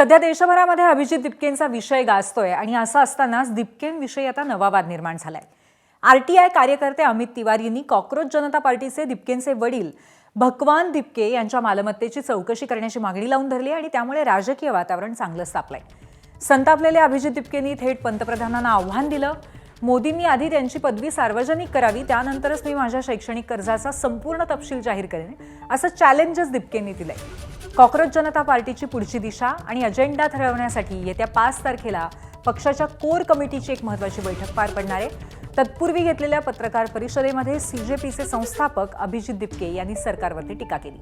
सध्या देशभरामध्ये अभिजित दिपकेंचा विषय गाजतोय आणि असं असतानाच दिपकेंविषयी आता नवा वाद निर्माण झालाय। आरटीआय कार्यकर्ते अमित तिवारींनी कॉकरोच जनता पार्टीचे दिपकेंचे वडील भगवान दिपके यांच्या मालमत्तेची चौकशी करण्याची मागणी लावून धरली आणि त्यामुळे राजकीय वातावरण चांगलंच तापलंय। संतापलेले अभिजित दिपकेंनी थेट पंतप्रधानांना आव्हान दिलं, मोदींनी आधी त्यांची पदवी सार्वजनिक करावी, त्यानंतरच मी माझ्या शैक्षणिक कर्जाचा संपूर्ण तपशील जाहीर करेन, असं चॅलेंजच दिपकेंनी दिलंय। कॉकरोच जनता पार्टीची पुढची दिशा आणि अजेंडा ठरवण्यासाठी येत्या 5 तारखेला पक्षाच्या कोर कमिटीची एक महत्त्वाची बैठक पार पडणार आहे। तत्पूर्वी घेतलेल्या पत्रकार परिषदेमध्ये सीजेपीचे संस्थापक अभिजित दिपके यांनी सरकारवरती टीका केली।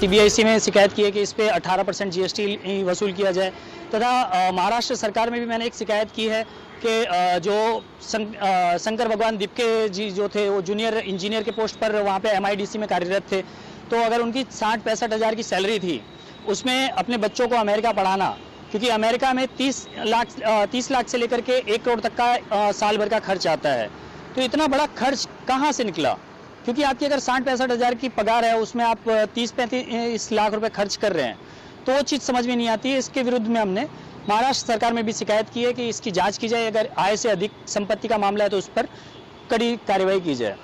सीबीआईसी में शिकायत की है कि इस पे 18% जीएसटी वसूल किया जाए तथा महाराष्ट्र सरकार में भी मैंने एक शिकायत की है कि जो शंकर भगवान दिपके जी जो थे वो जूनियर इंजीनियर के पोस्ट पर वहाँ पे एमआईडीसी में कार्यरत थे, तो अगर उनकी 60-65 हज़ार की सैलरी थी, उसमें अपने बच्चों को अमेरिका पढ़ाना, क्योंकि अमेरिका में 30 लाख से लेकर के 1 करोड़ तक का साल भर का खर्च आता है, तो इतना बड़ा खर्च कहाँ से निकला? क्योंकि आपकी अगर 60-65 हज़ार की पगार है, उसमें आप 30-35 लाख रुपए खर्च कर रहे हैं, तो वो चीज़ समझ में नहीं आती है। इसके विरुद्ध में हमने महाराष्ट्र सरकार में भी शिकायत की है कि इसकी जांच की जाए, अगर आय से अधिक संपत्ति का मामला है तो उस पर कड़ी कार्रवाई की जाए।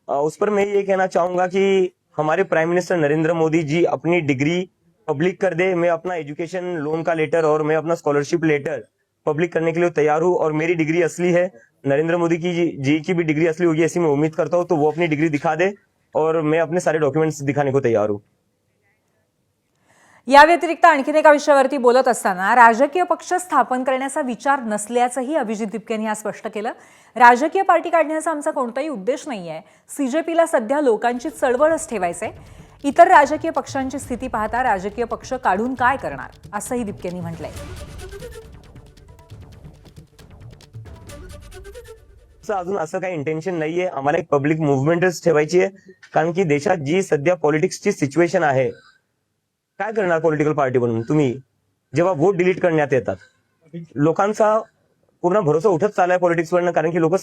उस पर मैं ये कहना चाहूंगा कि हमारे प्राइम मिनिस्टर नरेंद्र मोदी जी अपनी डिग्री पब्लिक कर दे। मैं अपना एजुकेशन लोन का लेटर और मैं अपना स्कॉलरशिप लेटर पब्लिक करने के लिए तैयार हूँ और मेरी डिग्री असली है। नरेंद्र मोदी जी की भी डिग्री असली होगी ऐसी मैं उम्मीद करता हूँ, तो वो अपनी डिग्री दिखा दे और मैं अपने सारे डॉक्युमेंट्स दिखाने को तैयार हूँ। या व्यतिरिक्त आणखीन एका विषयावरती बोलत असताना राजकीय पक्ष स्थापन करण्याचा विचार नसल्याचंही अभिजित दिपकेंनी आज स्पष्ट केलं। राजकीय पार्टी काढण्याचा आमचा कोणताही उद्देश नाहीये। सीजेपीला सध्या लोकांची चळवळच ठेवायचंय। इतर राजकीय पक्षांची स्थिती पाहता राजकीय पक्ष काढून काय करणार, असंही दिपकेंनी म्हटलंय। अजून असं काही इंटेन्शन नाहीये। आम्हाला एक पब्लिक मुव्हमेंटच ठेवायची आहे, कारण की देशात जी सध्या पॉलिटिक्सची सिच्युएशन आहे, काय करणार पॉलिटिकल पार्टी बनून तुम्ही जेव्हा वोट डिलीट करण्यात येतात? लोकांचा पूर्ण भरोसा उठत चाललाय पॉलिटिक्सवरनं, कारण की लोक